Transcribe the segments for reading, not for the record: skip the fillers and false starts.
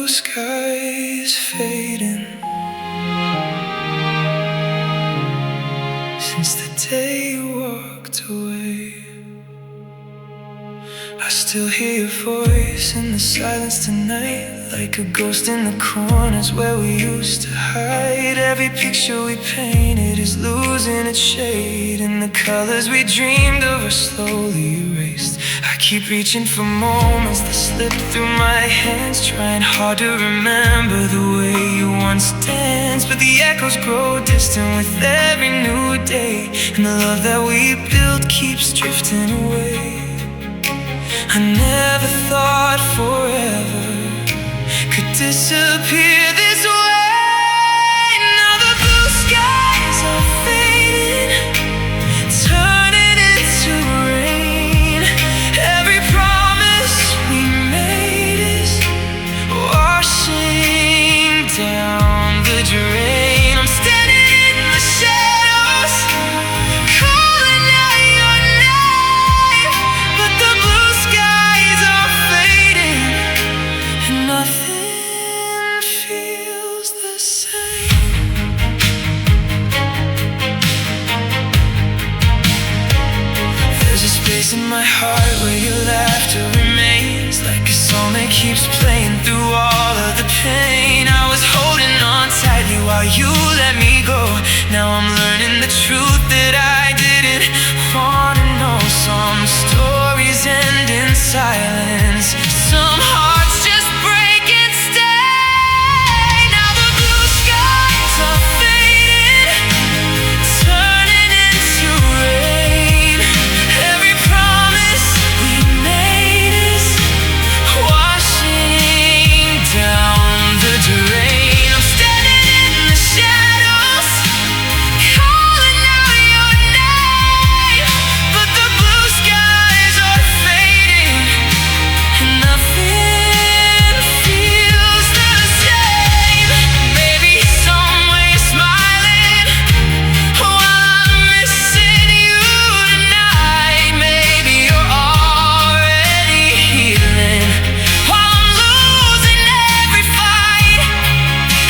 skies fading since the day you walked away. I still hear your voice in the silence tonight, like a ghost in the corners where we used to hide. Every picture we painted is losing its shade, and the colors we dreamed of are slowly erased. I keep reaching for moments that slip through my hands, trying hard to remember the way you once danced. But the echoes grow distant with every new day, and the love that we built keeps drifting away. I never thought forever could disappear this way. Now the blue skies are fading, turning into rain. Every promise we made is washing down the drain. I'm standing in the shadows, calling out your name, but the blue skies are fading, and nothing feels the same. There's a space in my heart where your laughter remains, like a song that keeps playing through all of the pain. I was holding on tightly while you let me go. Now I'm learning the truth that I didn't wanna know. Some stories end in silence, some hearts just break and stay. Now the blue skies are fading, turning into rain. Every promise we made is washing down the drain. I'm standing in the shadows, calling out your name, but the blue skies are fading, and nothing feels the same. Maybe somewhere you're smiling while I'm missing you tonight. Maybe you're already healing while I'm losing every fight.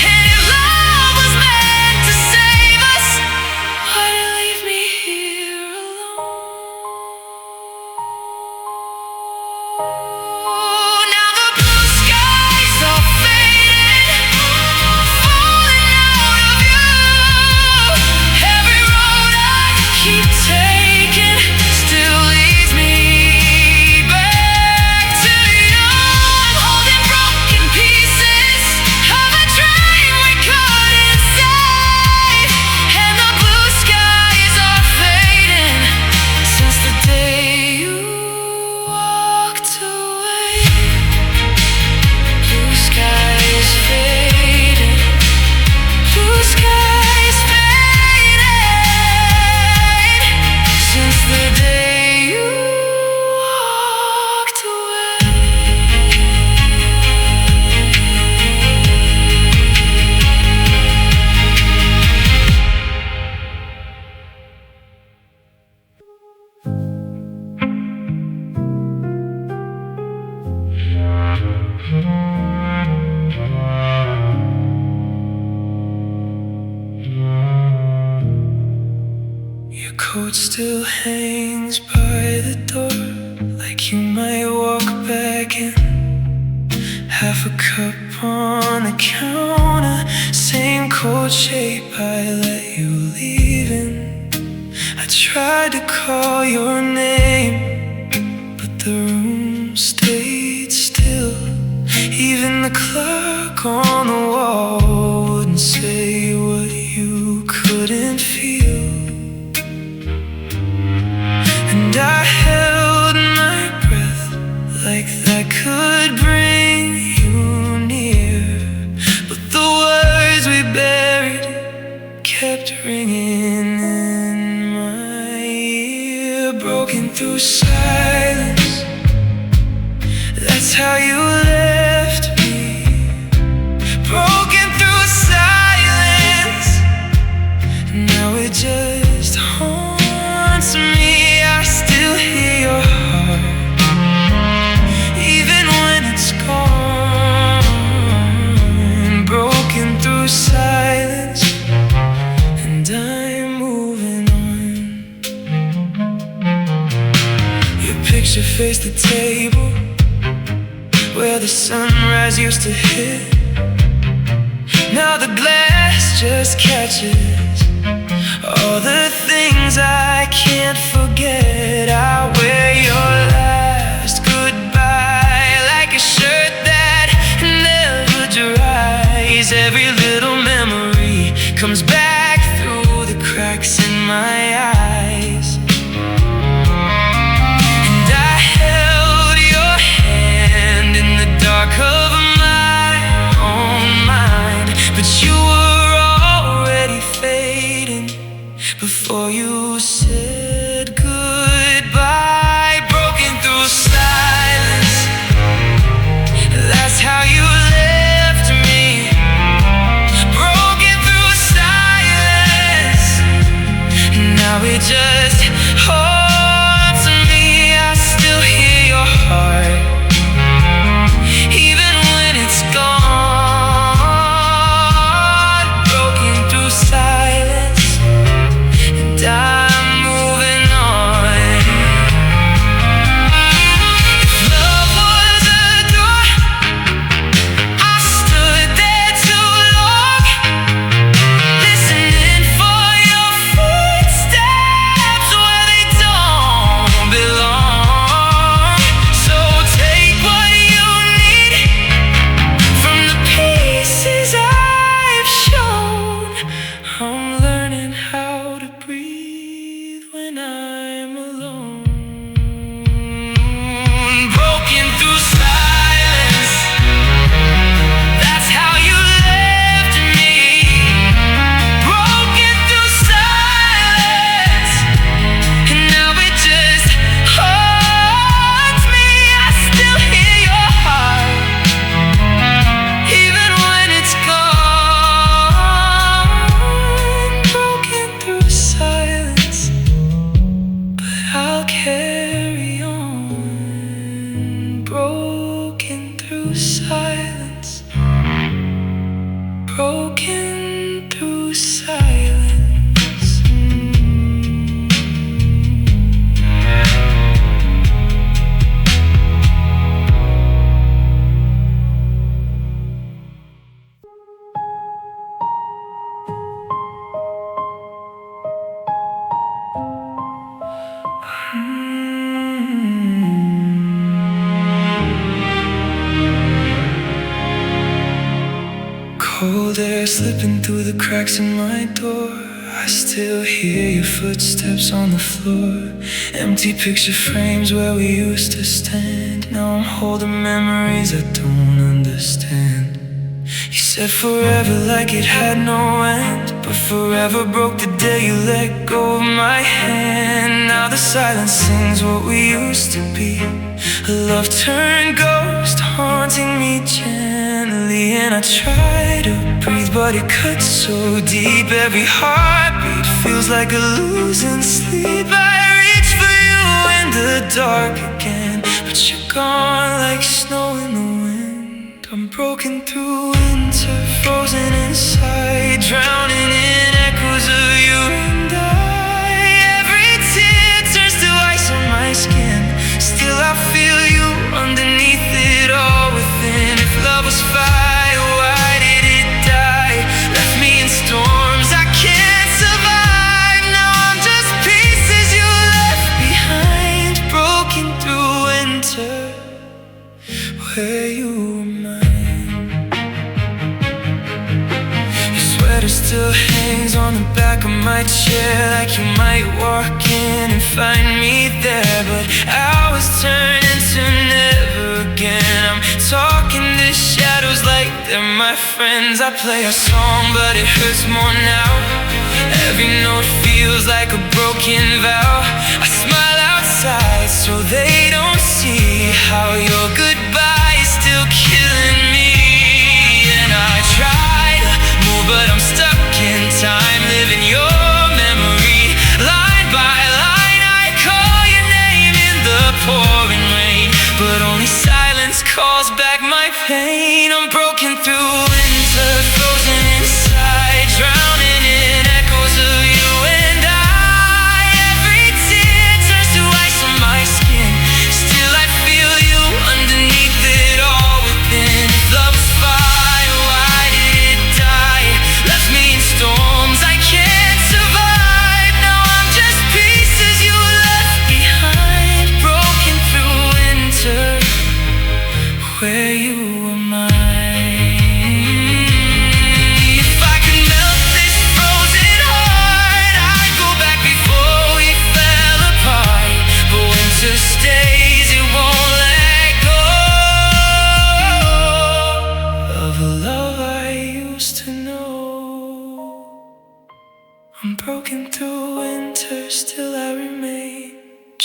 And if love was meant to save us, why'd you leave me here alone? Now the blue skies are fading, falling out of view. Every road I keep taking still leads me back to you. I'm holding broken pieces of a dream we couldn't save, and the blue skies are fading since the day you walked away. Blue skies fading, blue skies fading since the day you walked away. Your coat still hangs by the door, like you might walk back in. Half a cup on the counter, same cold shape I let you leave in. I tried to call your name, but the room stayed still. Even the clock on the wall wouldn't say what you couldn't feel. And I held my breath like that could bring you near, but the words we buried kept ringing in my ear. Broken through silence, that's how you left me. Broken through silence, now it just haunts me. I still hear your heart, even when it's gone. picture face the table where the sunrise used to hit. Now the glass just catches all the things I can't forget. I wear your last goodbye like a shirt that never dries. Every little memory comes back through the cracks in my eyes. And I held your hand in the dark of my own mind, but you were already fading before you said goodbye. Broken through silence, that's how you left me. Broken through silence, now it just haunts me. I still hear your heart, even when it's gone. Broken through silence, and I'm moving on. If love was a door, I stood there too long, listening for your footsteps where they don't belong. So take what you need from the pieces I've shown. I'm learning how to breathe when I'm alone. Broken through silence, that's how you left me. Broken through silence, and now it just haunts me. I still hear your heart, even when it's gone. Broken through silence, but I'll carry on. Broken through silence, broken through silence. Cold air slipping through the cracks in my door. I still hear your footsteps on the floor. Empty picture frames where we used to stand. Now I'm holding memories I don't understand. You said forever like it had no end, but forever broke the day you let go of my hand. Now the silence sings what we used to be, a love turned ghost haunting me gently. And I try to breathe, but it cuts so deep. Every heartbeat feels like a losing sleep. I reach for you in the dark again, but you're gone like snow in the wind. I'm broken through winter, frozen inside, drowning in echoes of you and I. Every tear turns to ice on my skin, still I feel you underneath it all within. If love was fire, why did it die? Left me in storms I can't survive. Now I'm just pieces you left behind. Broken through winter, where you were mine. Your sweater still hangs on the back of my chair, like you might walk in and find me there. But hours turn into never again. I'm talking to shadows like they're my friends. I play a song, but it hurts more now. Every note feels like a broken vow. I smile outside so they don't see how your goodbye is still killing me. And I try to move, but I'm stuck in time, living your memory line by line. I call your name in the pouring rain, but only silence calls back my pain. I'm broken through winter, frozen inside, drowning in echoes of you and I. Every tear turns to ice on my skin, still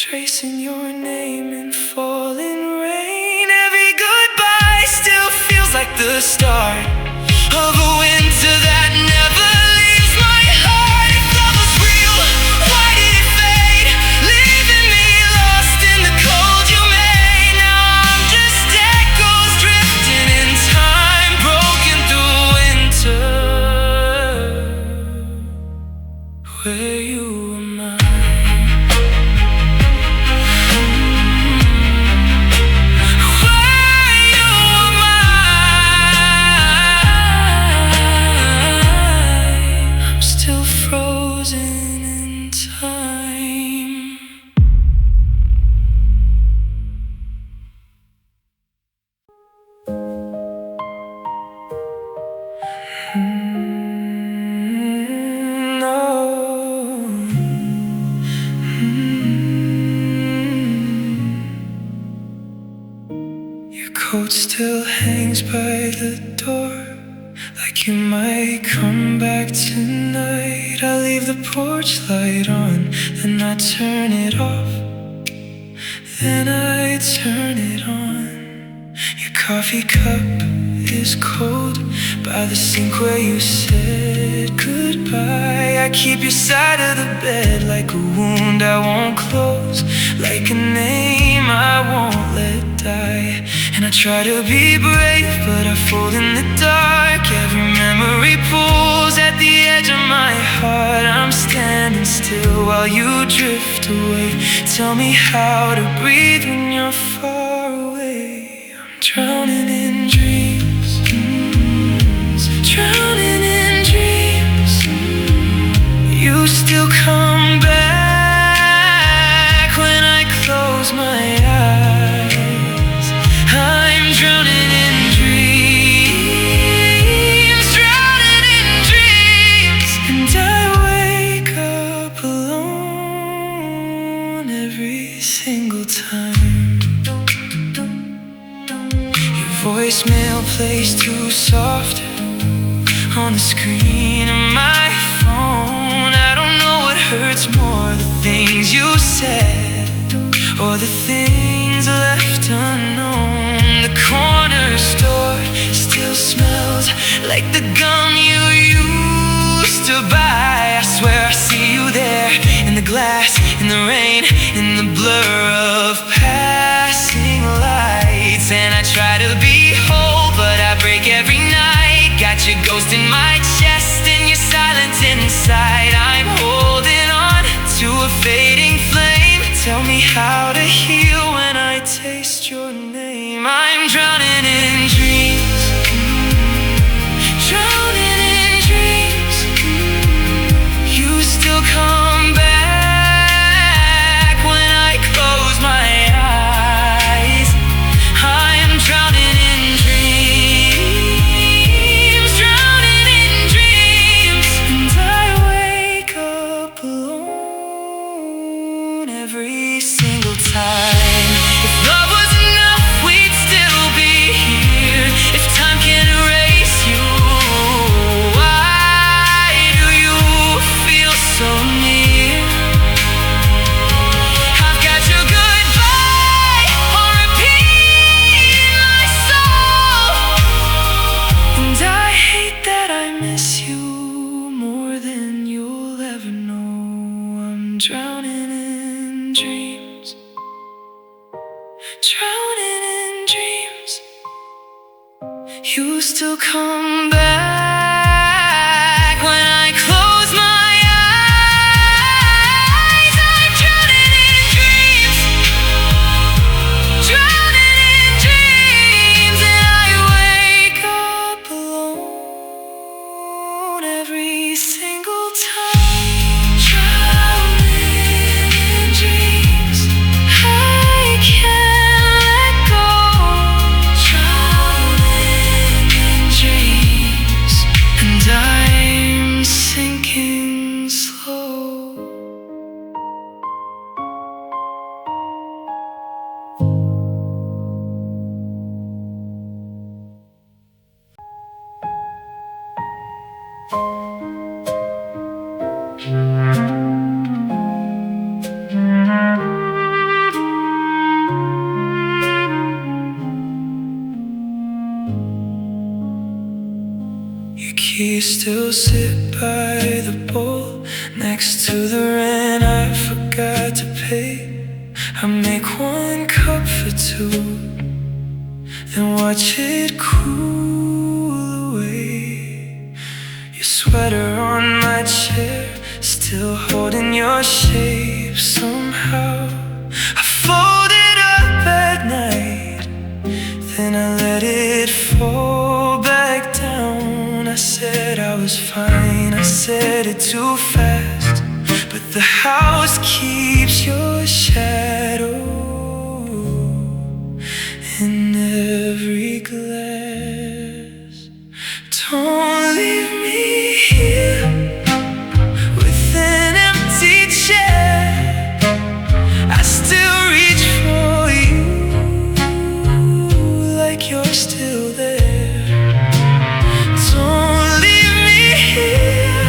tracing your name in falling rain. Every goodbye still feels like the start of a winter that never leaves my heart. If love was real, why did it fade? Leaving me lost in the cold you made. Now I'm just echoes drifting in time, broken through winter. Where you were mine. Your coat still hangs by the door, like you might come back tonight. I leave the porch light on, then I turn it off, then I turn it on. Your coffee cup is cold by the sink where you said goodbye. I keep your side of the bed like a wound I won't close, like a name I won't let die. And I try to be brave, but I fall in the dark. Every memory pulls at the edge of my heart. I'm standing still while you drift away. Tell me how to breathe when you're far away. I'm drowning in dreams, drowning in dreams. You still come back when I close my eyes. I'm drowning in dreams, drowning in dreams. And I wake up alone every single time. Your voicemail plays too soft on the screen of my phone. I don't know what hurts more, the things you said or the things left unknown. The corner store still smells like the gum you used to buy. I swear I see you there, in the glass, in the rain, in the blur of passing lights. And I try to be whole, but I break every night. Got your ghost in my chest and your silence inside. I'm holding on to a fading flame. Tell me how to heal when I taste your name. I'm drowning in dreams, drowning in dreams. You still come back when I close my eyes. I'm drowning in dreams, drowning in dreams. And I wake up alone every single time. If love was enough, we'd still be here. If time can erase you, why do you feel so near? I've got your goodbye on repeat in my soul. And I hate that I miss you more than you'll ever know. I'm drowning in dreams, drowning in dreams. You still come back when I close my eyes. I'm drowning in dreams, drowning in dreams. And I wake up alone every single time. Drowning in dreams, I can't let go. Drowning in dreams. still sit by the bowl next to the rent I forgot to pay. I make one cup for two, then watch it cool away. Your sweater on my chair, still holding your shape somehow. I fold it up at night, then I let it fall back down. I said I was fine, I said it too fast, but the house keeps your shadow in every glass. Don't leave me here with an empty chair. I still reach for you like you're still there. Don't leave me here,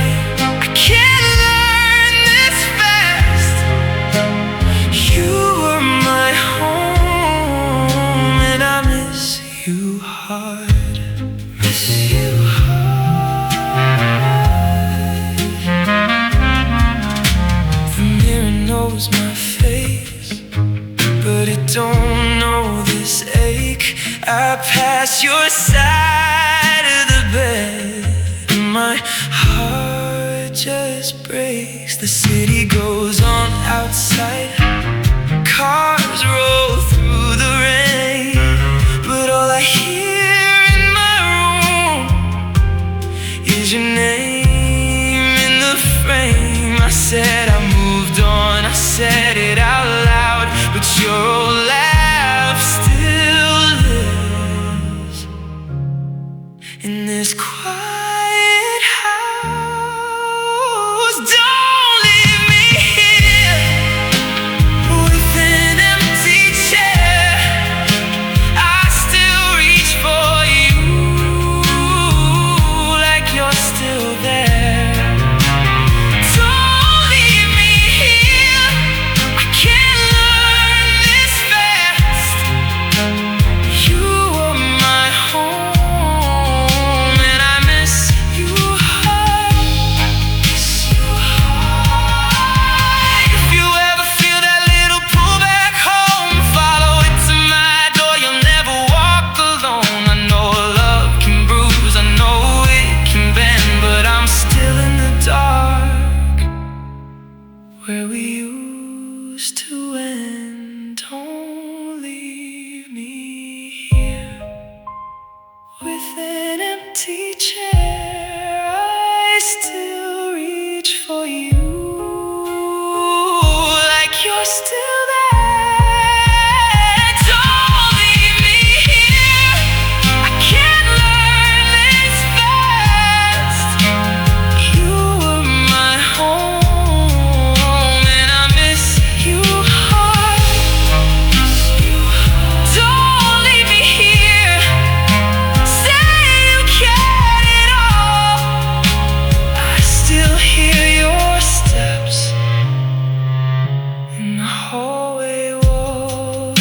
I can't learn this fast. You were my home and I miss you hard. Miss you hard. The mirror knows my face, but it don't know this ache. I pass your side of the bed, and my heart just breaks. The city goes on outside, cars roll through the rain, but all I hear in my room is your name in the frame. I said I moved on, I said it out loud, but your old laugh still lives in this quiet house. Don't leave me here with an empty chair. I still reach for you like you're still there. Don't leave me here, I can't learn this fast. You were my home and I miss you hard. Miss you hard. If you ever feel that little pull back home, follow it to my door, you'll never walk alone. I know love can bruise, I know it can bend, but I'm still in the dark where we used to end. Don't leave me here with an empty chair. I still reach for you like you're still there. Don't leave me here, I can't learn this fast. You were my home and I miss you hard. Don't leave me here, say you get it all. I still hear your steps in the hallway wall.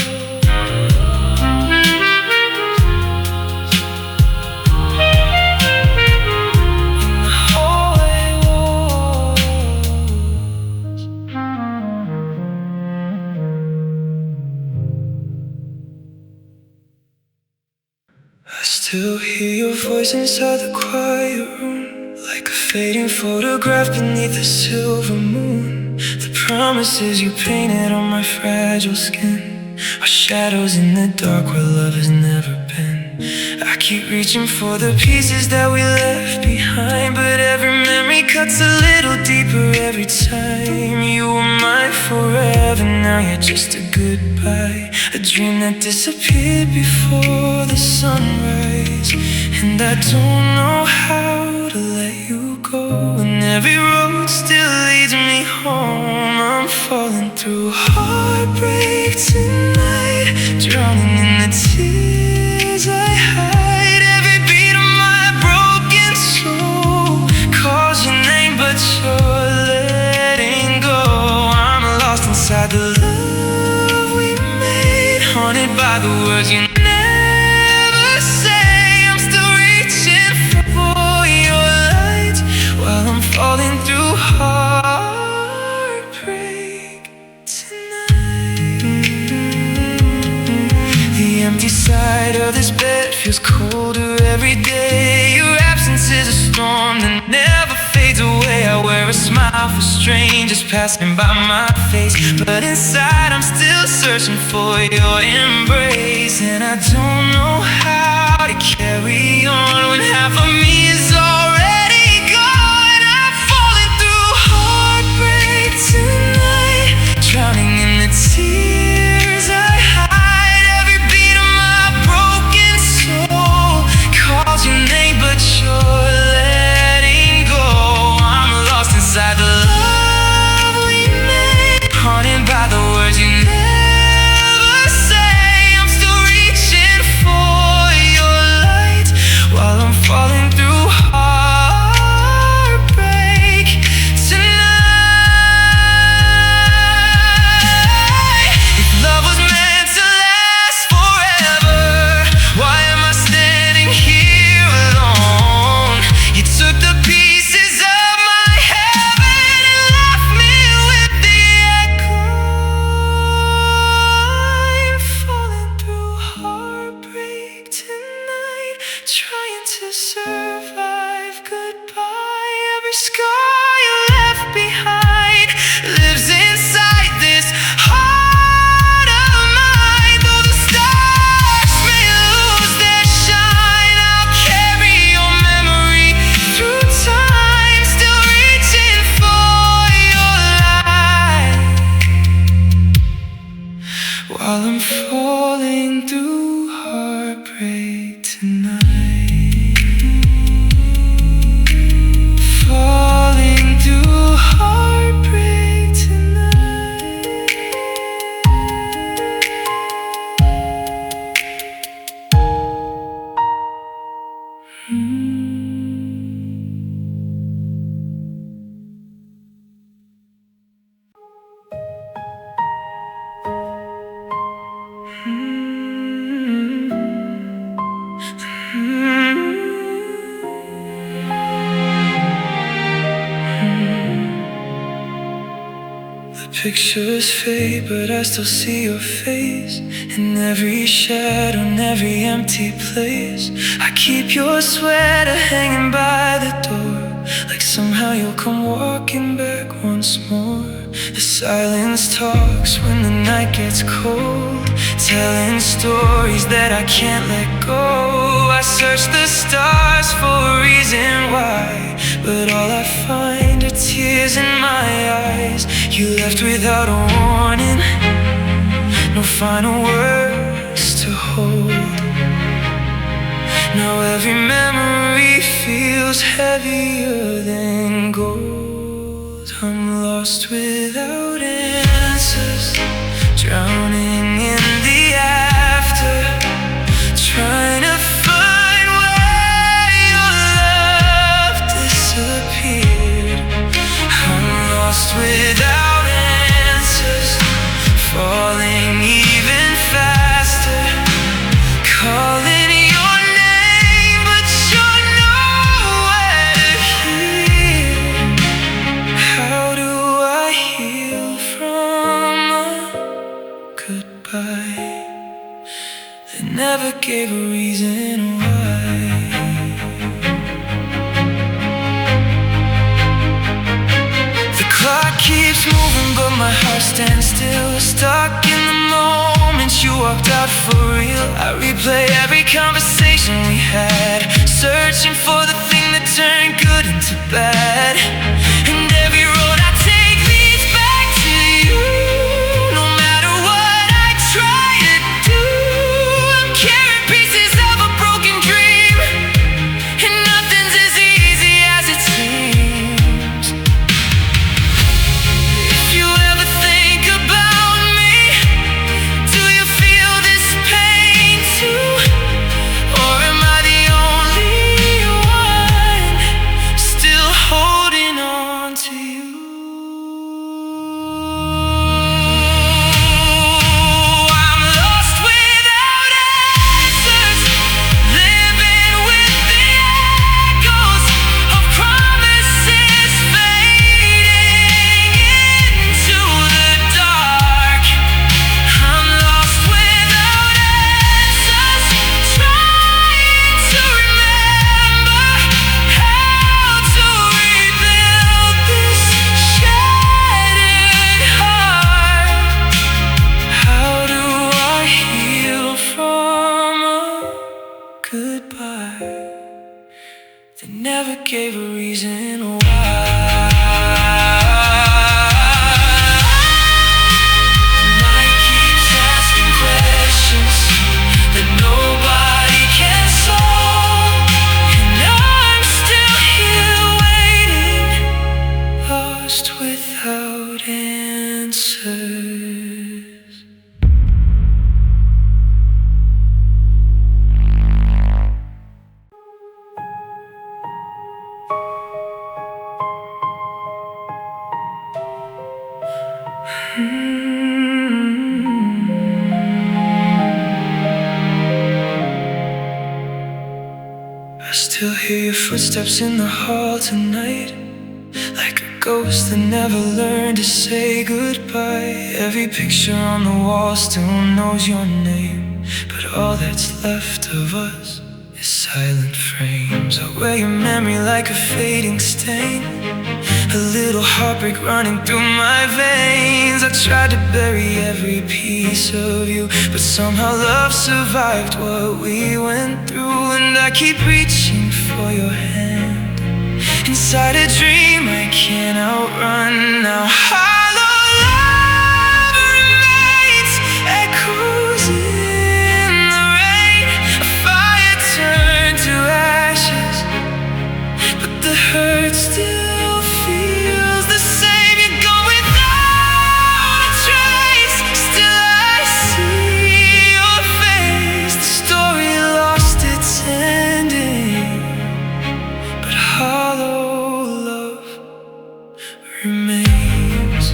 In the hallway walls. I still hear your voice inside the quiet room, like a fading photograph beneath the silver moon. The promises you painted on my fragile skin are shadows in the dark where love has never been. I keep reaching for the pieces that we left behind, but every memory cuts a little deeper every time. You were mine forever, now you're just a goodbye, a dream that disappeared before the sunrise. And I don't know how to let you go, and every road still leads me home. I'm falling through heartbreak tonight, drowning in the tears I hide. Every beat of my broken soul calls your name, but you're letting go. I'm lost inside the love we made, haunted by the words you never say. I'm still reaching for your light side of this bed feels colder every day. Your absence is a storm that never fades away. I wear a smile for strangers passing by my face, but inside I'm still searching for your embrace. And I don't know how to carry on when half of me is already gone. I'm falling through heartbreak tonight, drowning in the tears I hide. Every beat of my broken soul calls your name, but you're letting go. I'm lost inside the love we made, haunted by the words you never say. I'm still reaching for your light while I'm falling through heartbreak tonight. If love was meant to last forever, why am I standing here alone? You took the pieces of my heaven and left me with the echo. I'm falling through heartbreak tonight, trying to survive goodbye. Every scar you left behind lives inside this heart of mine. Though the stars may lose their shine, I'll carry your memory through time, still reaching for your light while I'm falling through heartbreak tonight. Falling through heartbreak tonight. The pictures fade, but I still see your face in every shadow, in every empty place. I keep your sweater hanging by the door, like somehow you'll come walking back once more. The silence talks when the night gets cold, telling stories that I can't let go. I search the stars for a reason why, but all I find are tears in my eyes. You left without a warning, no final words to hold. Now every memory feels heavier than gold. I'm lost without answers, drowning in the after, trying to find where your love disappeared. I'm lost without answers, falling even faster, calling your name, but you're nowhere to hear. How do I heal from a goodbye that never gave a reason why? The clock keeps moving, but my heart stands still, stuck in the moment you walked out for real. I replay every conversation we had, searching for the thing that turned good into bad. And every road I take leads back to you. No matter what I try to do, I'm carrying pieces of a broken dream, and nothing's as easy as it seems. If you ever think about me, do you feel this pain too? Or am I the only one still holding on to you? gave a reason why. Night keeps asking questions that nobody can solve, and I'm still here waiting, lost without answers. I still hear your footsteps in the hall tonight, like a ghost that never learned to say goodbye. Every picture on the wall still knows your name, but all that's left of us is silent frames. I wear your memory like a fading stain, a little heartbreak running through my veins. I tried to bury every piece of you, but somehow love survived what we went through. And I keep reaching for your hand inside a dream I can't outrun now. Hollow love remains, echoes in the rain. A fire turned to ashes, but the hurt still feels the same. You're gone without a trace, still I see your face. The story lost its ending, but hollow love remains.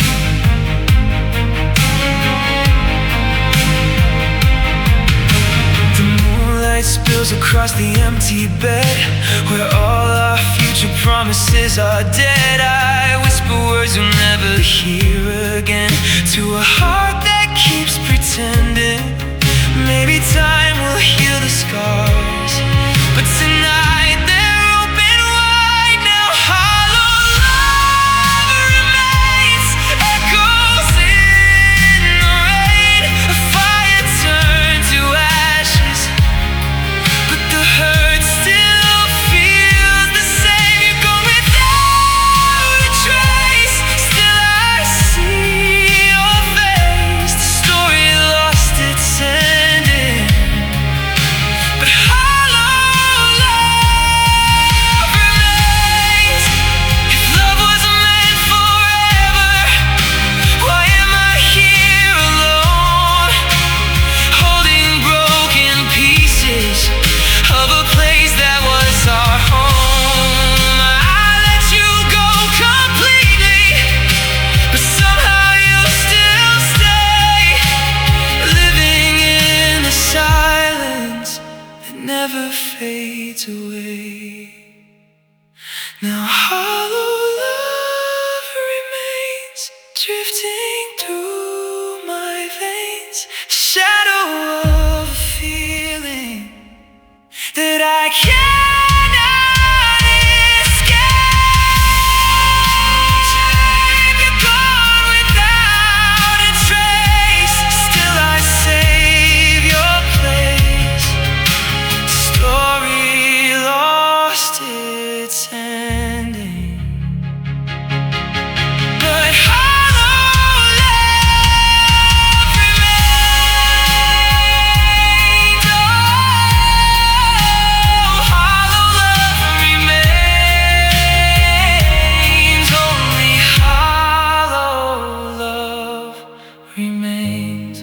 The moonlight spills across the empty bed, where all our future promises are dead. I whisper words you'll never hear again, to a heart that keeps pretending. Maybe time will heal the scars, but tonight they're open wide now. Hollow love remains, echoes in the rain. A fire turned to ashes, but the hurt still feels the same. You're gone without a trace, still I see your face. The story lost its ending, but hollow love remains. If love wasn't meant forever, why am I here alone, holding broken pieces of a place that was our home? I let you go completely, but somehow you still stay, living in the silence that never fades away. Now hollow love remains, drifting through my veins, shadow of a feeling that I cannot escape. You're gone without a trace, still I save your place. Story lost its ending, but hollow love remains. Oh, hollow love remains. Only hollow love remains.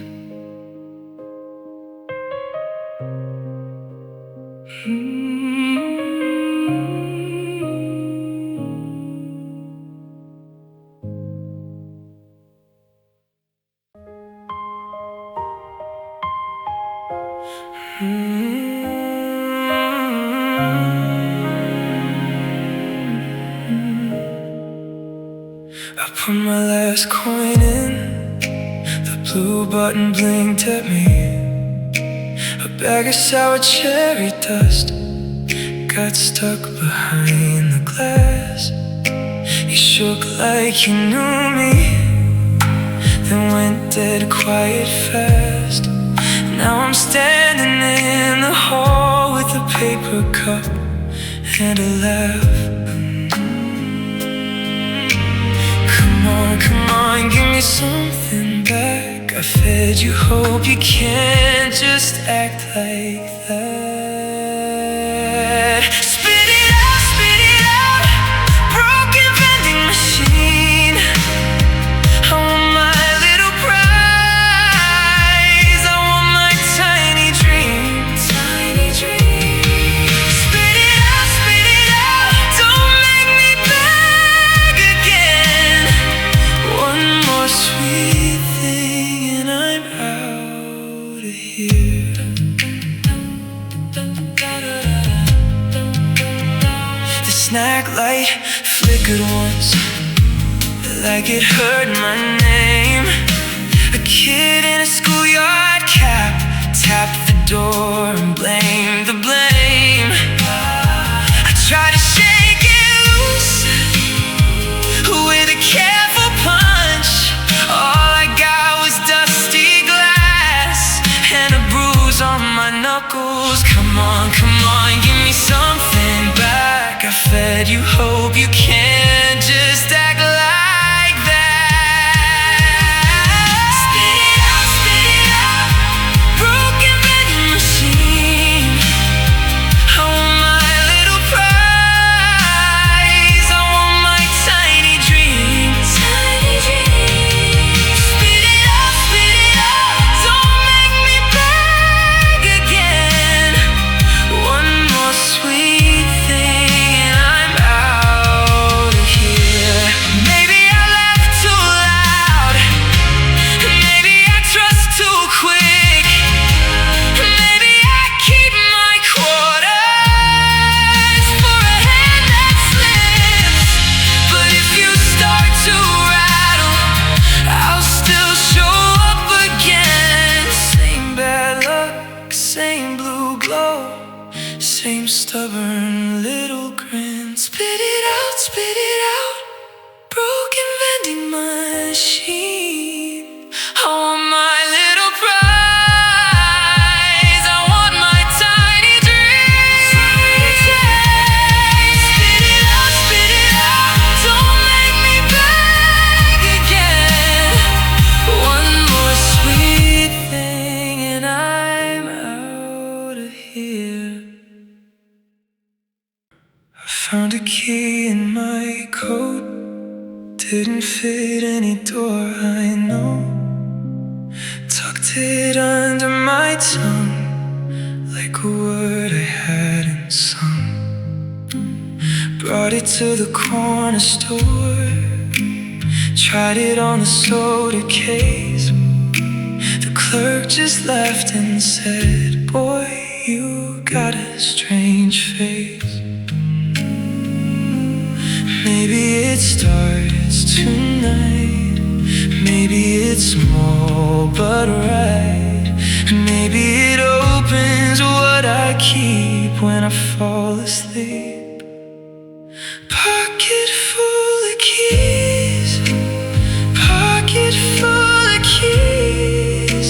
I put my last coin in, the blue button blinked at me. A bag of sour cherry dust got stuck behind the glass. You shook like you knew me, then went dead quiet fast. Now I'm standing in the hall with a paper cup and a laugh on, give me something back. I fed you hope, you can't just act like that. Spit it out, broken vending machine. I want my little prize, I want my tiny dream, tiny dream. Spit it out, don't make me beg again. One more sweet thing and I'm out of here. The snack light flickered once, like it heard my name. A kid in a schoolyard cap tapped the door and blamed the blame. I tried to shake it loose with a careful punch. All I got was dusty glass and a bruise on my knuckles. Come on, give me something back. I fed you hope, you can't just act like that. Spit it out, broken vending machine. I want my little prize, I want my tiny dream, tiny dream. Spit it out, don't make me beg again. One more sweet thing and I'm out of here. Maybe I laughed too loud, maybe I trust too quick, maybe I keep my quarters for a hand that slips. But if you start to rattle, I'll still show up again. Same bad luck, same blue glow, same stubborn little grin. Spit it out, broken vending machine. I want my little prize, I want my tiny dream. Spit it out, don't make me beg again. One more sweet thing and I'm out of here. I found a key in my coat, didn't fit any door I know. Tucked it under my tongue, like a word I hadn't sung. Brought it to the corner store, tried it on the soda case. The clerk just laughed and said, boy, you got a strange face. Maybe it starts tonight, maybe it's small but right. Maybe it opens what I keep when I fall asleep. Pocket full of keys, pocket full of keys.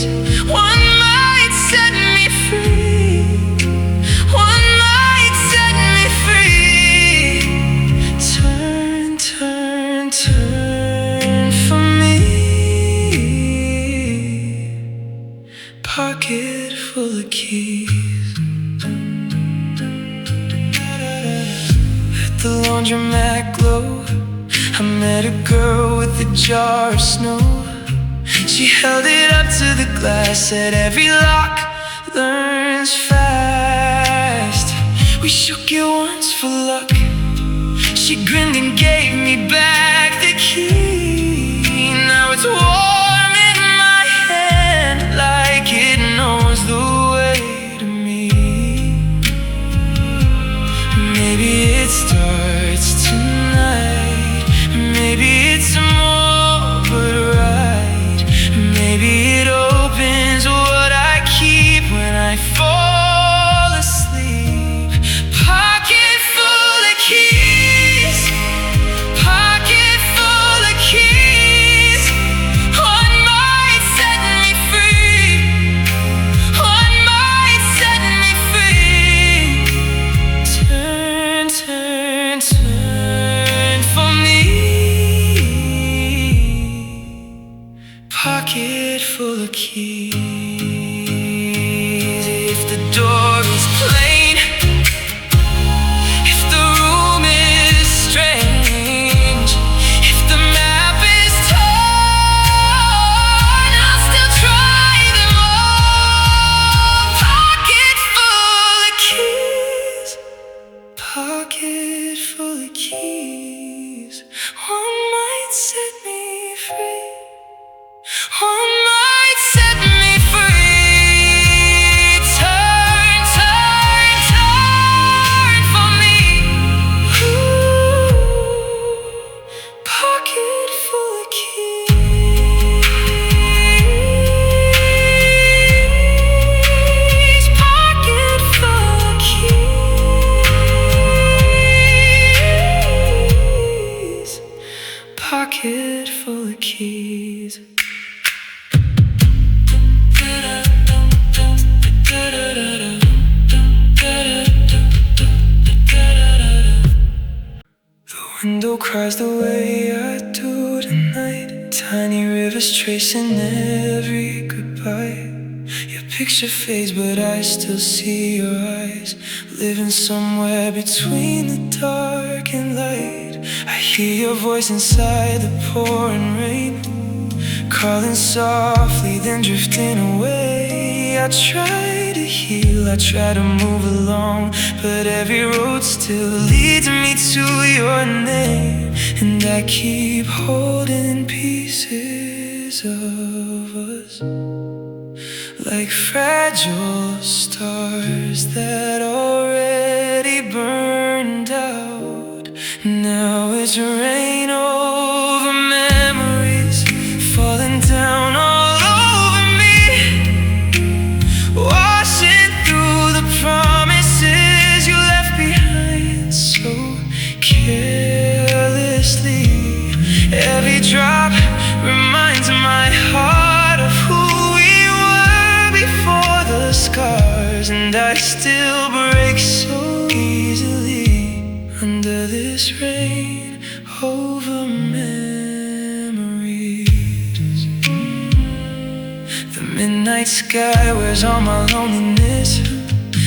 One might set me free, one might set me free. Turn for me. Pocket full of keys. At the laundromat glow, I met a girl with a jar of snow. She held it up to the glass, said every lock learns fast. We shook it once for luck. She grinned and gave me back the key. Now it's warm in my hand, like it knows the way to me. Maybe it starts tonight, maybe it's more but right. Maybe it opens what I keep when I fall asleep. Pocket full of keys, pocket full of keys. full of keys. If the door is plain, if the room is strange, if the map is torn, I'll still try them all. Pocket full of keys, pocket full of keys. One might set me free, one might set me free. Turn, turn, turn for me. Ooh, pocket full of keys, pocket full of keys, pocket full of keys. The window cries the way I do tonight. Tiny rivers tracing every goodbye. Your picture fades, but I still see your eyes, living somewhere between the dark and light. I hear your voice inside the pouring rain, calling softly, then drifting away. I try to heal, I try to move along, but every road still leads me to your name. And I keep holding pieces of us, like fragile stars that already burned out. Now it's rain over memories, falling down all over me, washing through the promises you left behind so carelessly. Every drop reminds my heart of who we were before the scars, and I still break so easily under this rain over memories. The midnight sky wears all my loneliness,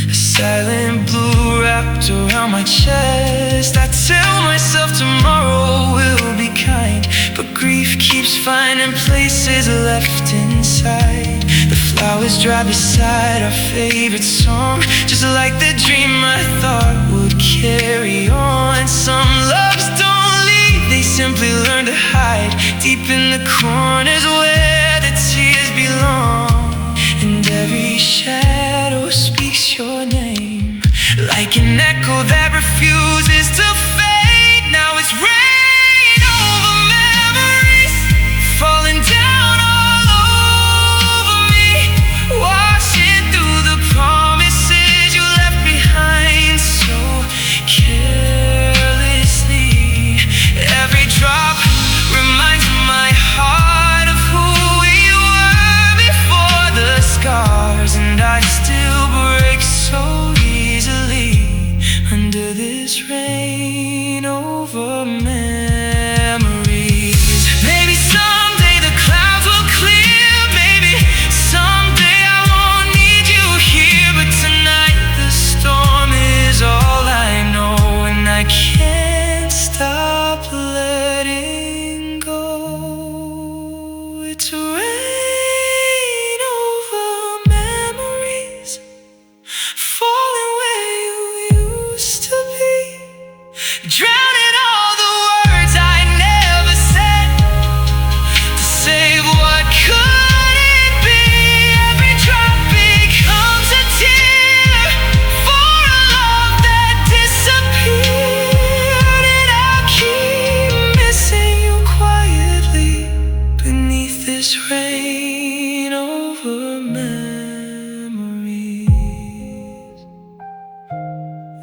a silent blue wrapped around my chest. I tell myself tomorrow will be kind, but grief keeps finding places left inside. The flowers dry beside our favorite song, just like the dream I thought would carry on. Some loves don't leave, they simply learn to hide deep in the corners where the tears belong. And every shadow speaks your name, like an echo that refuses to fade. Now it's rain over memories, falling down all over me, washing through the promises you left behind so carelessly. Every drop reminds my heart of who we were before the scars, and I still break so easily under this rain over memories. Maybe someday the clouds will clear, maybe someday I won't need you here, but tonight the storm is all I know, and I can't stop letting go. It's rain over memories, falling where you used to be, drowning all the words I never said to save what couldn't be. Every drop becomes a tear for a love that disappeared, and I'll keep missing you quietly beneath this rain over memories.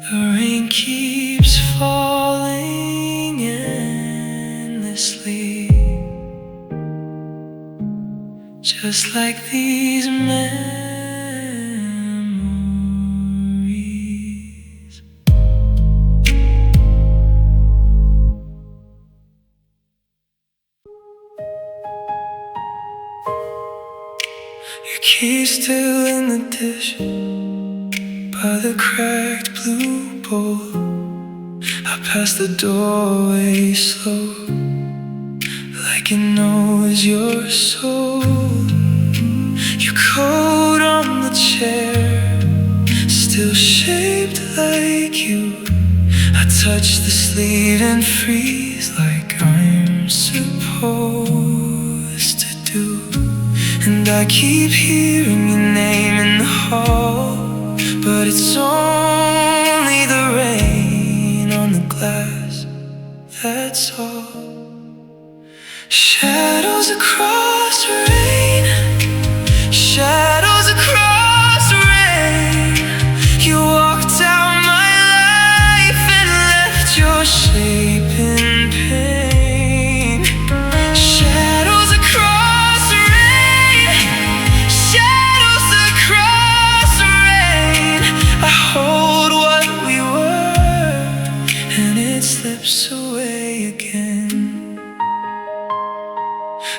The rain keeps falling endlessly, just like these memories. Your keys still in the dish by the cracked blue bowl. I pass the doorway slow, like it knows your soul. Your coat on the chair, still shaped like you. I touch the sleeve and freeze like I'm supposed to do. And I keep hearing your name in the hall, but it's only the rain on the glass, that's all. Shadows across the rain, shadows across the rain. You walked out my life and left your shape in pain. Shadows across the rain, shadows across the rain. I hold what we were and it slips away again.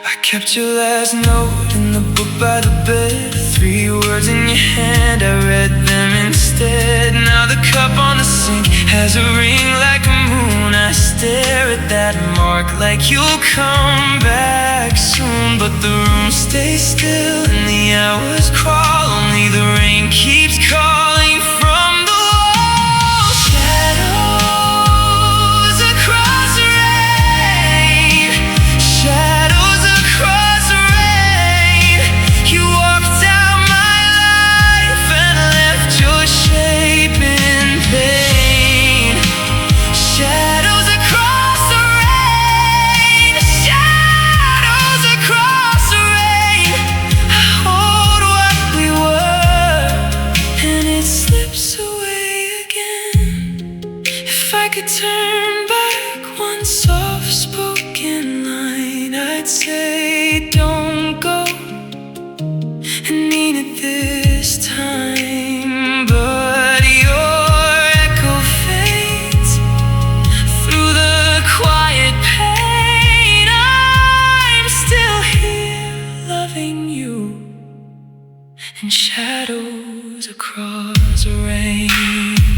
I kept your last note in the book by the bed. 3 words in your hand, I read them instead. Now the cup on the sink has a ring like a moon. I stare at that mark like you'll come back soon. But the room stays still and the hours crawl. Only the rain keeps calling from the wall. Shadows across the rain, shadows across the rain. You walked out my life and left your shape in pain. Shadows across the rain, shadows across the rain. I hold what we were and it slips away again. If I could turn back one soft-spoken line, I'd say don't go, I mean it this time. But your echo fades through the quiet pain. I'm still here loving you, and shadows across the rain.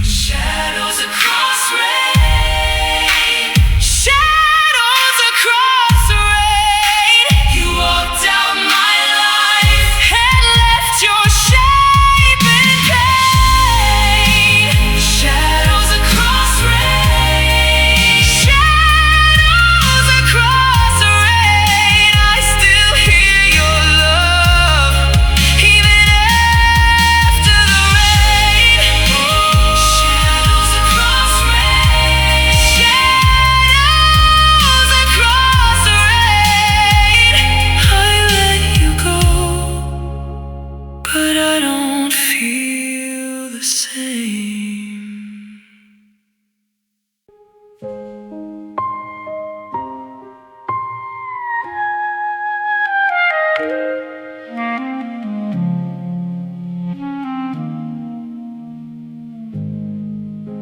Shadows across rain, shadows across the rain. You walked out my life and left your shape in pain. Shadows across rain, shadows across the rain. I still hear your love even after the rain. Shadows across rain, shadows across the rain. I let you go, but I don't feel the same.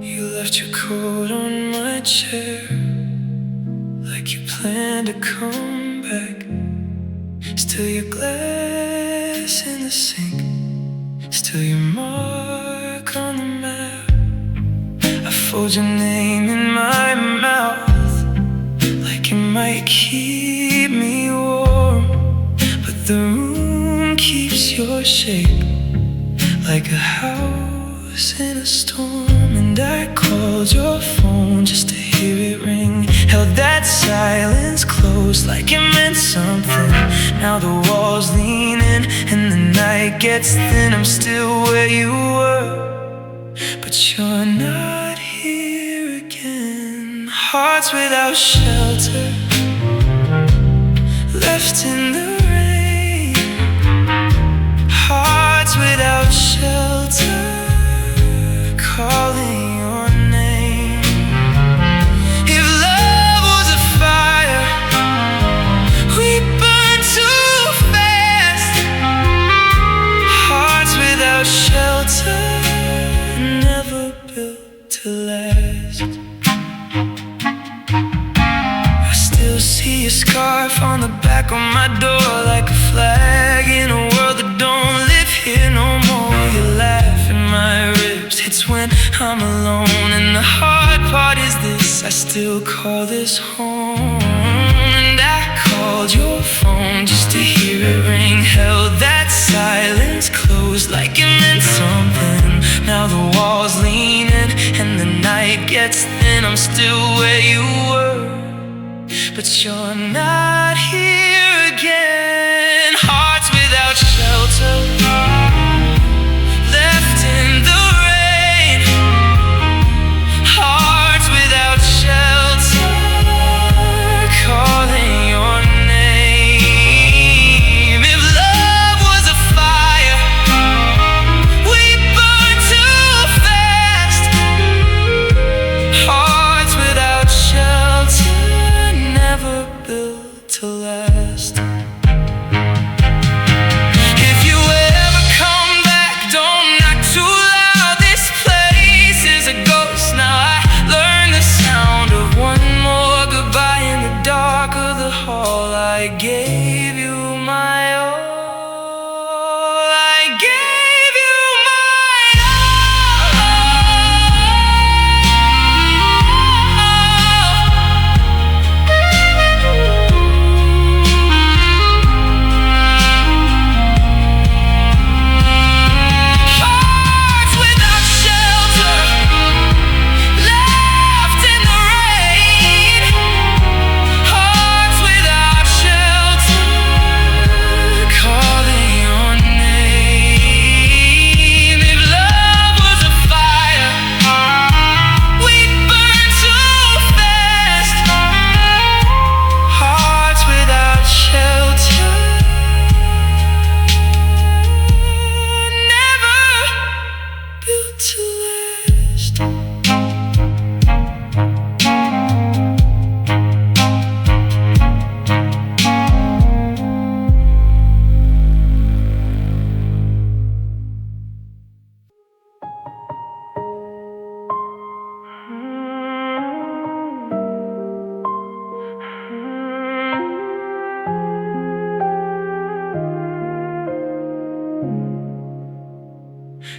You left your coat on my chair, like you planned to come back. Still your glass in the sink, still your mark on the map. I fold your name in my mouth, like it might keep me warm. But the room keeps your shape, like a house in a storm. And I called your phone just to hear it ring. Held that silence close like it meant something. Now the walls lean in and the night gets thin. I'm still where you were, but you're not here again. Hearts without shelter, left in the rain. Hearts without shelter, calling your name. If love was a fire, we burn too fast. Hearts without shelter, never built to last. I still see your scarf on the back of my door, like a flag in a world that don't still call this home. And I called your phone just to hear it ring. Held that silence close like it meant something. Now the walls lean in and the night gets thin. I'm still where you were, but you're not here again. Hearts without shelter, left in the rain. Hearts without shelter, calling your name. If love was a fire, we burn too fast. Hearts without shelter, never built to last. If you ever come back, don't knock too loud. This place is a ghost now. I learned the sound of one more goodbye in the dark of the hall. I gave you my all. I gave you my Hearts without shelter, left in the rain. Hearts without shelter, calling your name. If love was a fire, we'd burn too fast. Hearts without shelter, never built to last.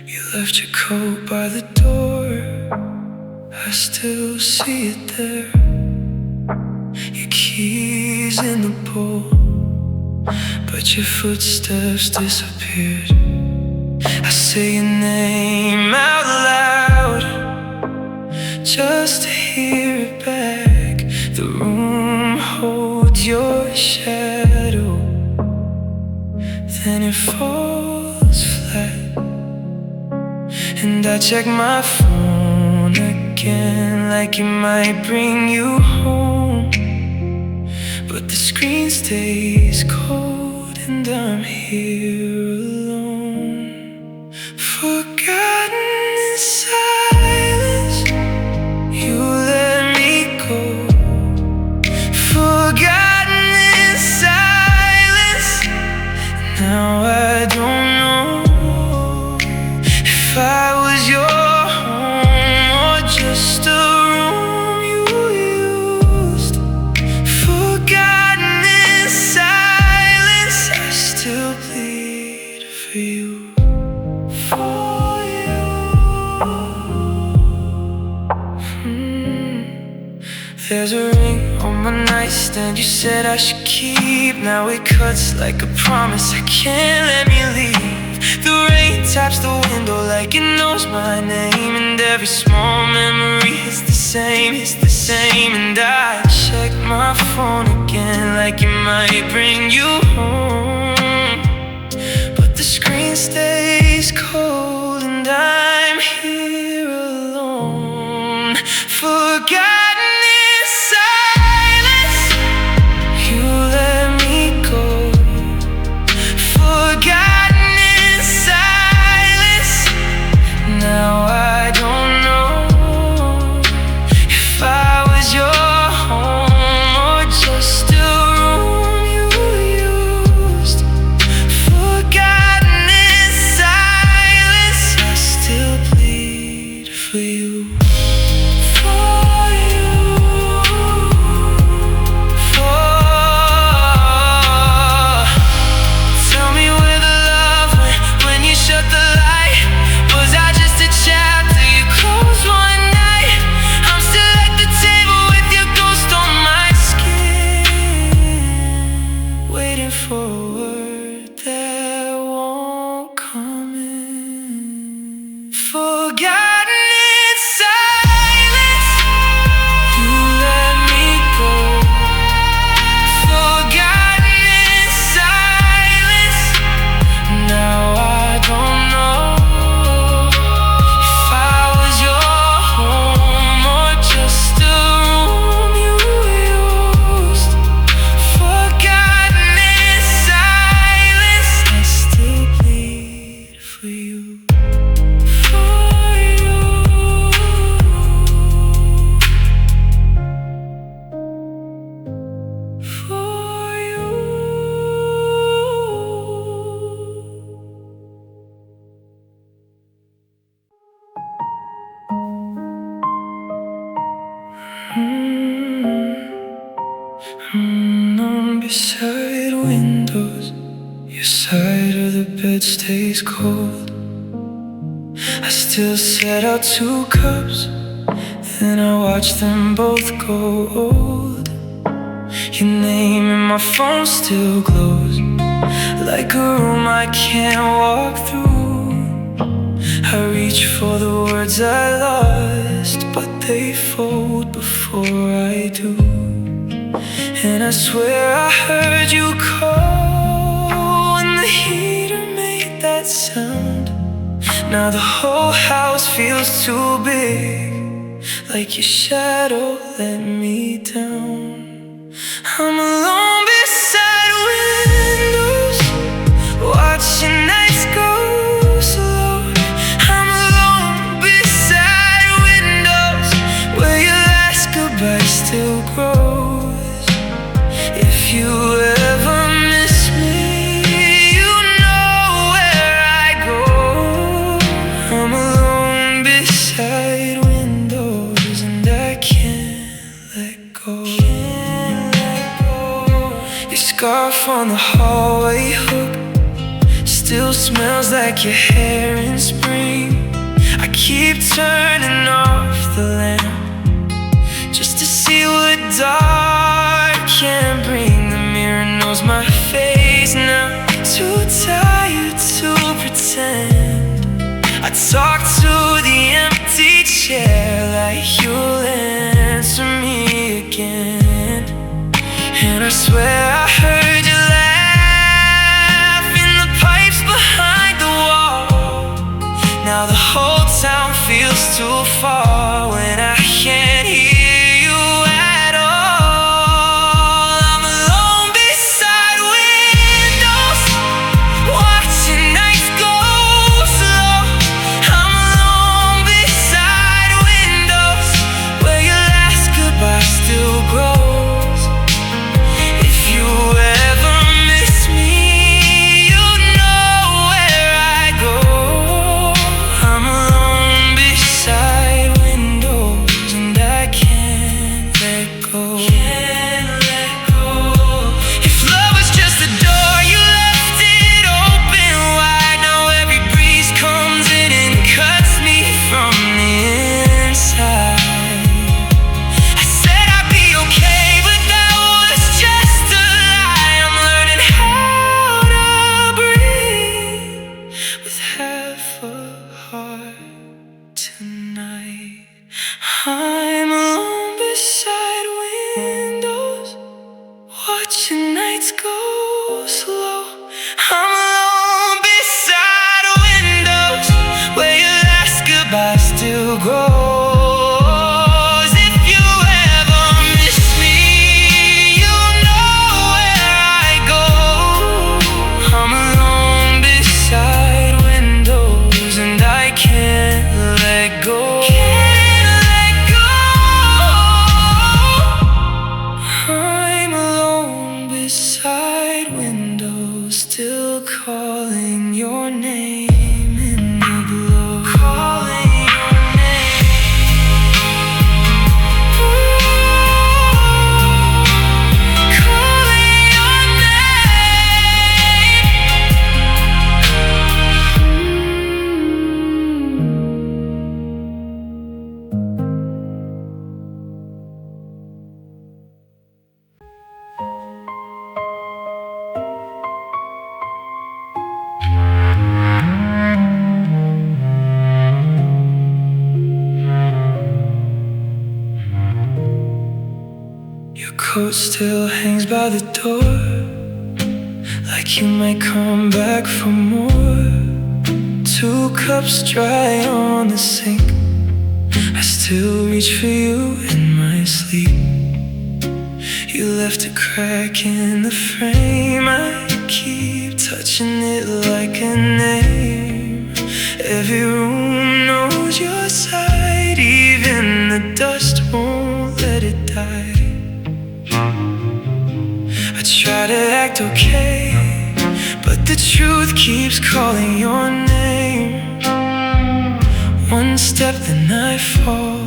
You left your coat by the door, I still see it there. Your keys in the bowl, but your footsteps disappeared. I say your name out loud, just to hear it back. The room holds your shadow, then it falls flat. And I check my phone again, like it might bring you home, but the screen stays cold and I'm here alone. Forgotten in silence, you let me go. Forgotten in silence, now I don't know if I was your home or just a room you used. Forgotten in silence, I still bleed for you. For you. There's a ring on my nightstand you said I should keep. Now it cuts like a promise I can't let me leave. The rain taps the window like it knows my name, and every small memory is the same, it's the same. And I check my phone again, like it might bring you home, but the screen stays cold and I'm here alone. Forgotten in silence, you let me go. Forgotten in silence, now I don't know if I was your home or just a room you used. Forgotten in silence, stays cold. I still set out 2 cups, then I watch them both go old. Your name in my phone still glows, like a room I can't walk through. I reach for the words I lost, but they fold before I do. And I swear I heard you call when the heater made that sound. Now the whole house feels too big, like your shadow let me down. I'm alone beside windows, watching nights go slow. I'm alone beside windows, where your last goodbye still grows. If you ever miss me, you know where I go. I'm alone beside windows, and I can't let go. Your scarf on the hallway hook still smells like your hair in spring. I keep turning off the lamp just to see what dark can bring. The mirror knows my face now, too tired to pretend. I talk to the empty chair like you'll answer me again. And I swear I heard you laugh in the pipes behind the wall. Now the whole town feels too far when I can't hear you at all. I'm alone beside windows, watching nights go slow. I'm alone beside windows, where your last goodbye still grows. If you ever miss me, you know where I go. I'm alone beside windows, and I can't let go. If love was just a door, you left it open wide. Now every breeze comes in and cuts me from the inside. I said I'd be okay, but that was just a lie. I'm learning how to breathe with half a heart tonight. I'm alone beside windows, watching nights go slow. I'm alone beside windows, where your last goodbye still grows. If you ever miss me, you know where I go. I'm alone beside windows, and I can't let go. I'm alone beside windows, still calling your name in the glow. Calling your name. Calling your Your coat still hangs by the door, like you might come back for more. 2 cups dry on the sink, I still reach for you in my sleep. You left a crack in the frame, I keep touching it like a name. Every room knows your side, even the dust won't let it die. I try to act okay, but the truth keeps calling your name. One step then I fall,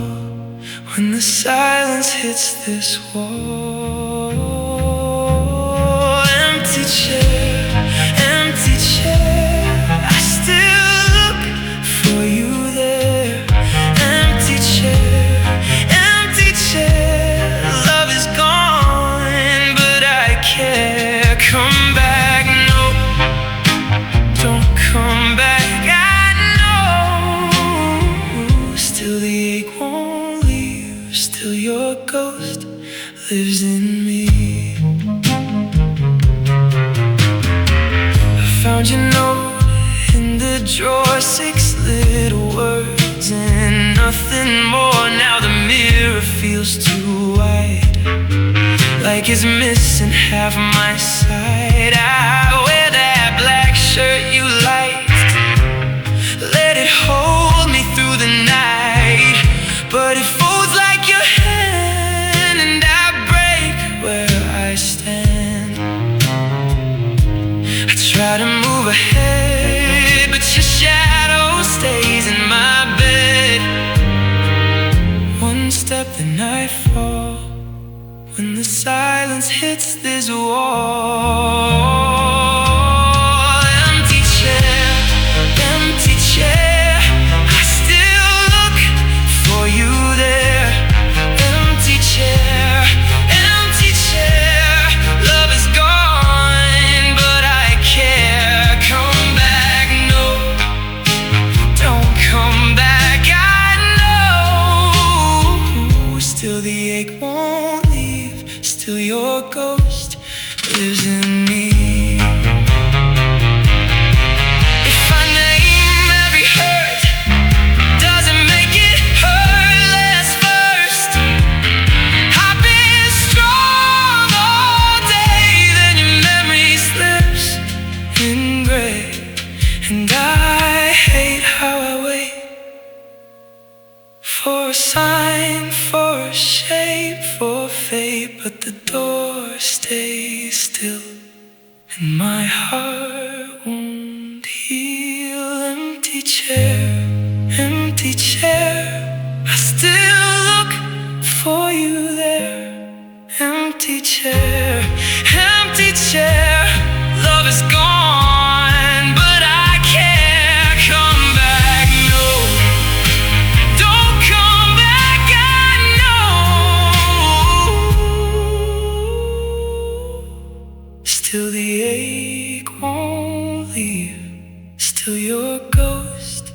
when the silence hits this wall. Empty chair, I don't come back. I know still the ache won't leave. Still your ghost lives in me. I found your note in the drawer, 6 little words and nothing more. Now the mirror feels too wide, like it's missing half my side. I wear that black shirt you liked, let it hold me through the night, but it folds like your hand and I break where I stand. I try to move ahead, but your shadow stays in my bed. One step then I fall, when the silence hits this wall. Empty chair, empty chair, I still look for you there. Empty chair, empty chair, love is gone, but I care. Come back, no, don't come back. I know still the ache won't leave. Still your ghost lives in me. If I name every hurt, does it make it hurt less first? I've been strong all day, then your memory slips in gray, and I hate how I wait for a sign, for a shape, for fate, but the door stays still, and my heart won't heal. Empty chair, empty chair, I still look for you there. Empty chair, empty chair, love is gone, but I can't come back, no. Don't come back, I know. Still the ache won't leave. Still your ghost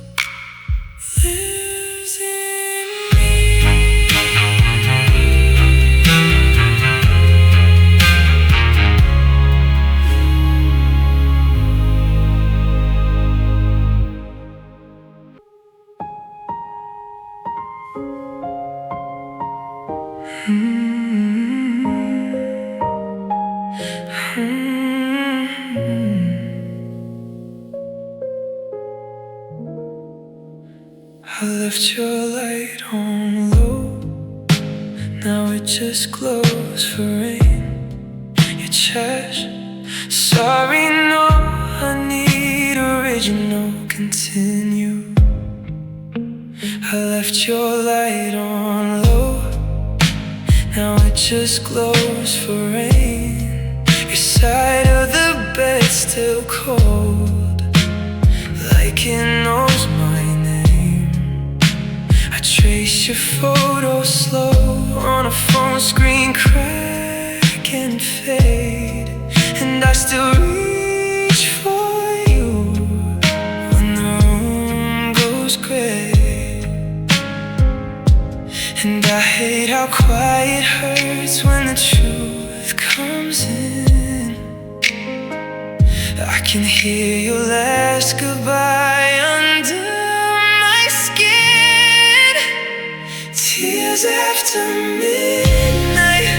lives in me. I left your light on low, now it just glows for rain. Your trash, sorry, no, I need original, continue. I left your light on low, now it just glows for rain. Your side of the bed still cold, like it knows my name. I trace your photo slow on a phone screen, crack and fade, and I still reach for you when the room goes gray. And I hate how quiet hurts when the truth comes in. I can hear your last goodbye under my skin. Tears after midnight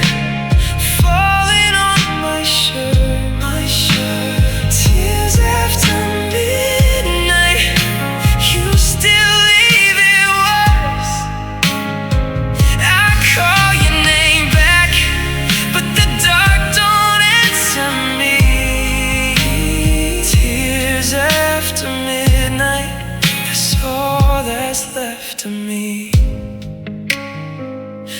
falling on my shirt, my shirt. Tears after midnight, you still leave it worse. I call your name back, but the dark don't answer me. Tears after midnight, that's all that's left of me.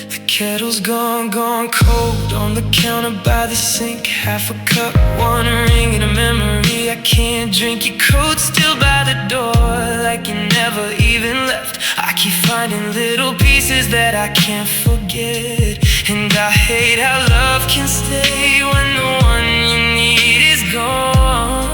The kettle's gone, gone cold on the counter by the sink. Half a cup, one ring and a memory I can't drink. Your coat still by the door, like you never even left. I keep finding little pieces that I can't forget. And I hate how love can stay when the one you need is gone.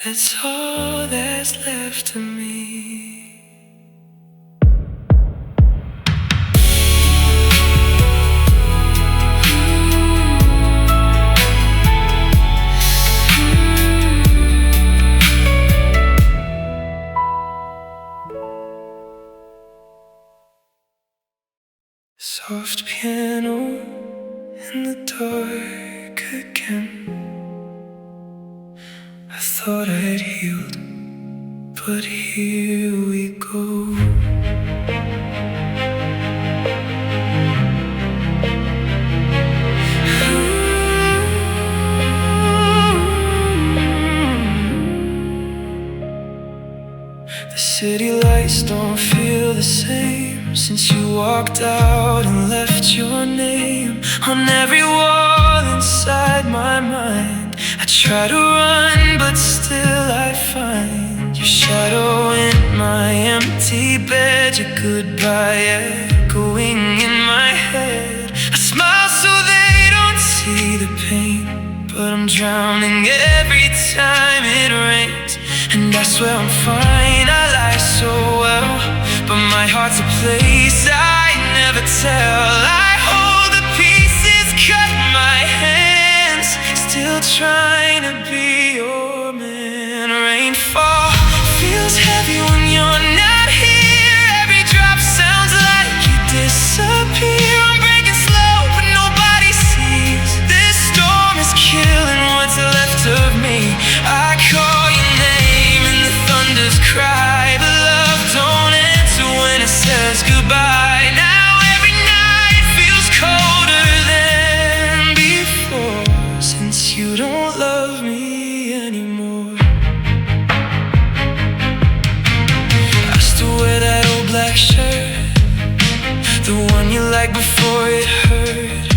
That's all that's left of me. Soft piano in the dark again. I thought I'd healed, but here we go. The city lights don't feel the same since you walked out and left your name on every wall inside my mind. I try to run, but still I find your shadow in my empty bed, your goodbye echoing in my head. I smile so they don't see the pain, but I'm drowning every time it rains. And I swear I'm fine, I lie so well, but my heart's a place I never tell. I hold the pieces, cut my hands, still trying to be your man. Rainfall feels heavy when you're not here. Every drop sounds like you disappear. I'm breaking slow, but nobody sees. This storm is killing what's left of me. I call your name and the thunders cry, but love don't answer when it says goodbye. Now every night feels colder than before, since you don't love me anymore. I still wear that old black shirt, the one you liked before it hurt.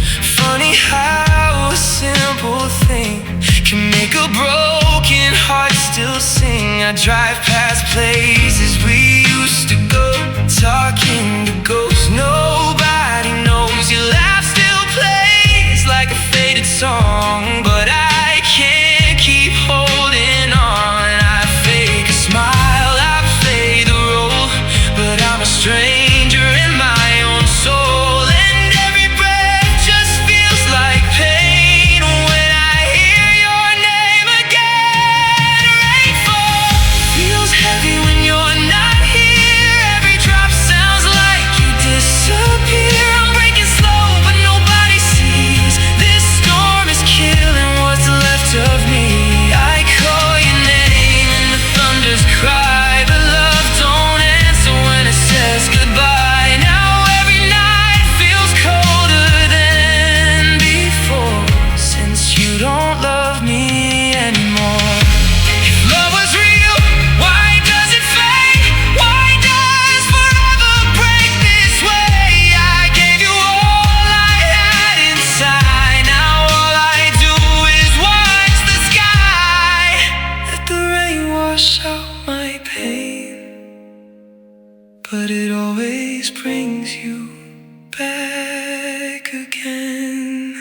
Funny how a simple thing can make a broken heart still sing. I drive past places we used to go, talking to ghosts nobody knows. Your laugh still plays like a faded song, but I can't keep holding on. I fake a smile, I play the role, but I'm a stranger in my own soul. And every breath just feels like pain when I hear your name again. Rainfall feels heavy when you're not here. Every drop sounds like you disappear. I'm breaking slow, but nobody sees. This storm is killing what's left of me. I call your name and the thunders cry, but love don't answer when it says goodbye. Now every night feels colder than before, since you don't love me anymore. If love was real, why does it fade? Why does forever break this way? I gave you all I had inside. Now all I do is watch the sky. Let the rain wash out my pain, but it always brings you back again.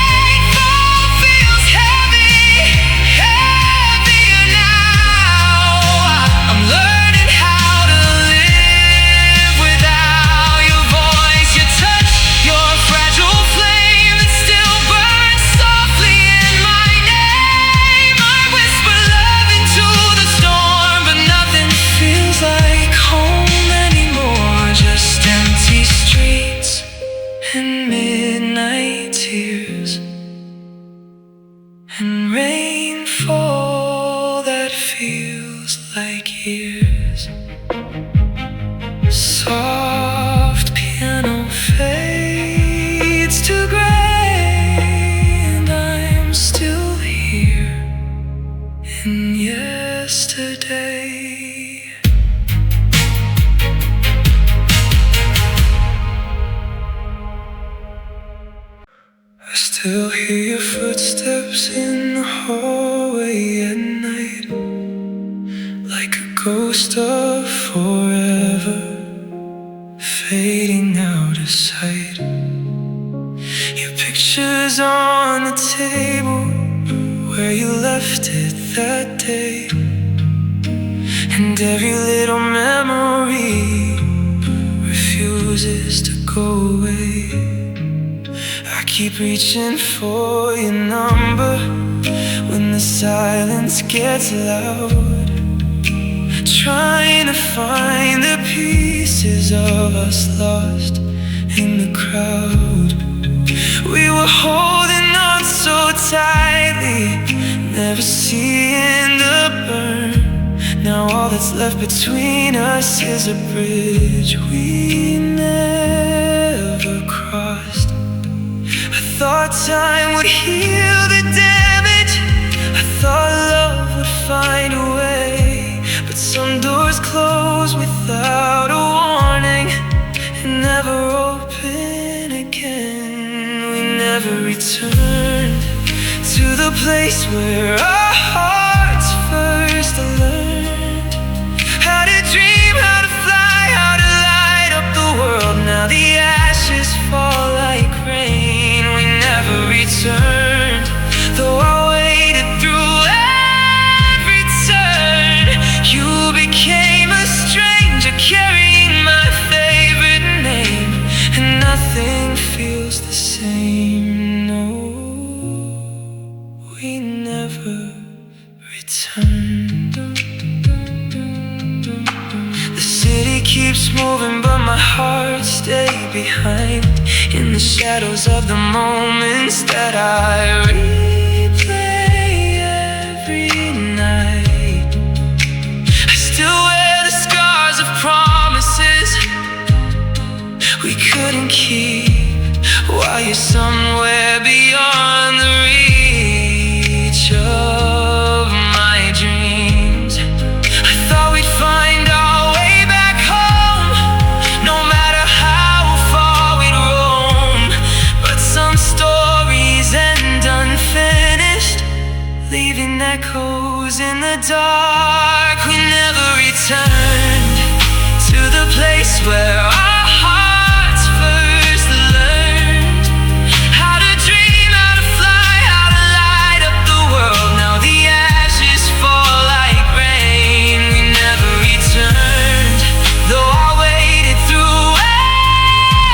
Rainfall feels heavy, heavier now. I'm learning how to live without your voice, your touch, your fragile flame that still burns softly in my name. I whisper love into the storm, but nothing feels like home anymore. Just empty streets and midnight tears, and rainfall that feels like years. Soft piano fades to gray, and I'm still here in yesterday. I still hear your footsteps in the hallway at night, like a ghost of forever fading out of sight. Your picture pictures on the table where you left it that day, and every little memory refuses to go away. I keep reaching for your number when the silence gets loud, trying to find the pieces of us lost in the crowd. We were holding on so tightly, never seeing the burn. Now all that's left between us is a bridge we never crossed. I thought time would heal the damage, I thought love would find a way, but some doors close without a warning and never open again. We never returned to the place where our hearts first learned how to dream, how to fly, how to light up the world. Now the ashes fall like rain. We never returned, though I waited through every turn. You became a stranger carrying my favorite name, and nothing feels the same. No, we never returned. The city keeps moving, but my heart stayed behind in the shadows of the moments that I replay every night. I still wear the scars of promises we couldn't keep, while you're somewhere beyond the reach of my dreams. I thought we'd find our way back home, no matter how far we'd roam. But some stories end unfinished, leaving echoes in the dark. We never returned to the place where our hearts first learned how to dream, how to fly, how to light up the world. Now the ashes fall like rain. We never returned, though I waited through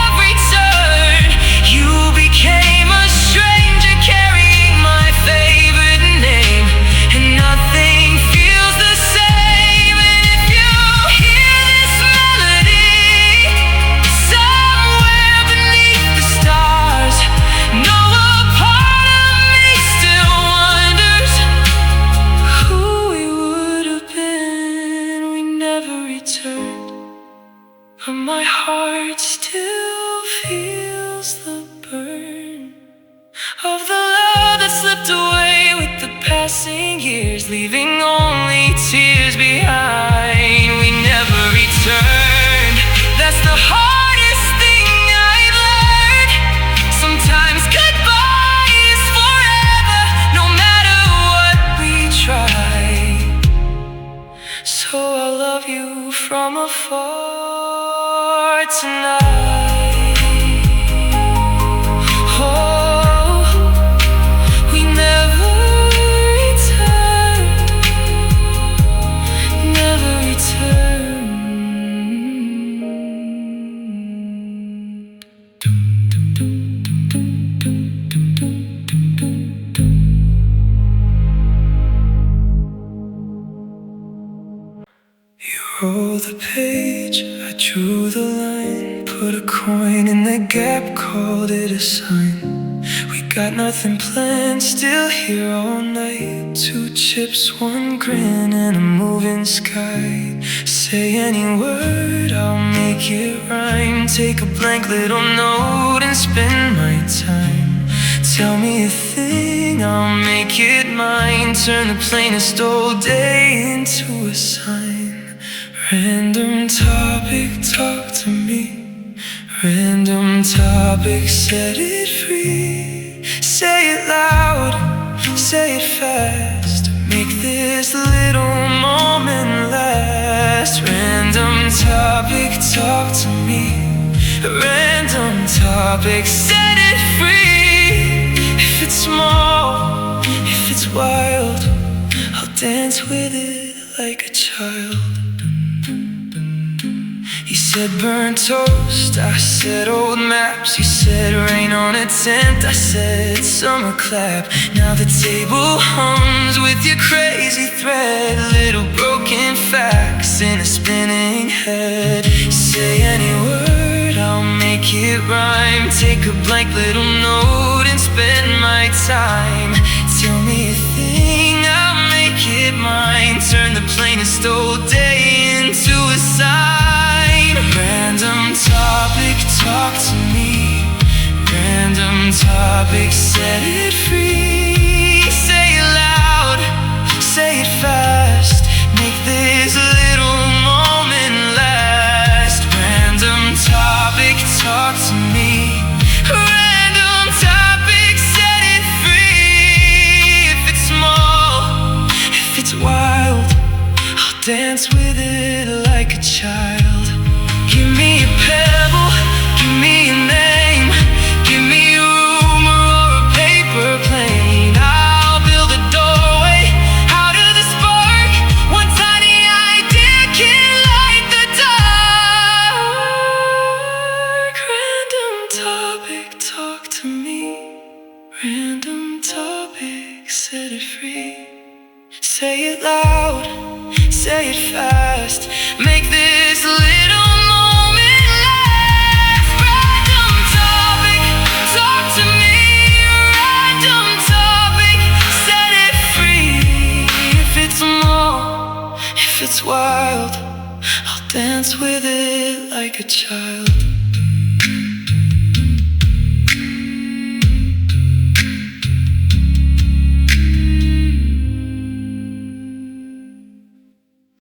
every turn. You became a stranger carrying my favorite name, and nothing feels the same. And if you hear this melody somewhere beneath the stars, know a part of me still wonders who we would have been. We never returned, but my heart still feels the burn of the love that slipped away with the passing years, leaving only tears behind. We never returned, that's the hardest thing I've learned. Sometimes goodbye is forever, no matter what we try. So I love you from afar tonight. Oh, we never return, never return. You roll the page, I drew the line, put a coin in the gap, called it a sign. We got nothing planned, still here all night. 2 chips, 1 grin, and a moving sky. Say any word, I'll make it rhyme. Take a blank little note and spend my time. Tell me a thing, I'll make it mine. Turn the plainest old day into a sign. Random topic, talk to me. Random topic, set it free. Say it loud, say it fast. Make this little moment last. Random topic, talk to me. Random topic, set it free. dance with it like a child. He said burnt toast, I said old maps. He said rain on a tent, I said summer clap. Now the table hums with your crazy thread, little broken facts in a spinning head. Say any word, I'll make it rhyme. Take a blank little note and spend my time. Tell me a thing, I'll make it mine. Turn the plainest old day into a sign. Random topic, talk to me. Random topic, set it free. Say it loud, say it fast. Make this little moment last. Random topic, talk to me. Random topic, set it free. If it's small, if it's wild, I'll dance with it like a child. Give me a pebble, give me a name. Give me a rumor or a paper plane. I'll build a doorway out of the spark. One tiny idea can light the dark. Random topic, talk to me. Random topic, set it free. Say it loud, say it fast. Make this little moment last. Random topic, talk to me. Random topic, set it free. If it's small, if it's wild, I'll dance with it like a child.